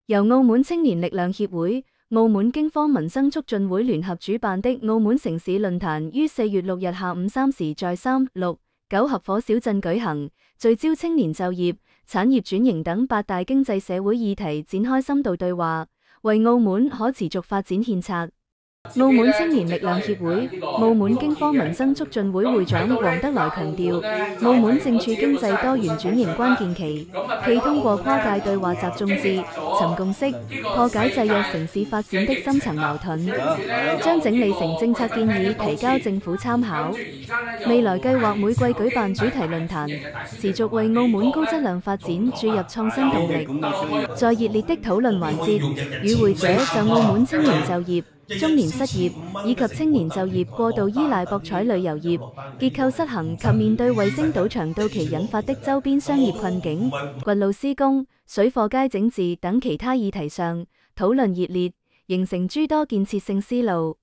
由澳門青年力量協會、澳門經科民生促進會聯合主辦的澳門城市論壇於4月6日下午3時在3、6、9合伙小鎮舉行，聚焦青年就業、產業轉型等8大經濟社會議題展開深度對話，為澳門可持續發展獻策。澳門青年力量協會、澳門經科民生促進會會長黃德來強調，澳門正處經濟多元轉型關鍵期，既通過跨界對話集眾志、尋共識，破解制約城市發展的深層矛盾，將整理成政策建議提交政府參考。未來計劃每季舉辦主題論壇，持續為澳門高質量發展注入創新動力。在熱烈的討論環節，與會者就澳門青年就業、中年失業以及青年就業過度依賴博彩旅遊業、結構失衡及面對衛星賭場到期引發的周邊商業困境、掘路施工、水貨街整治等其他議題上討論熱烈，形成諸多建設性思路。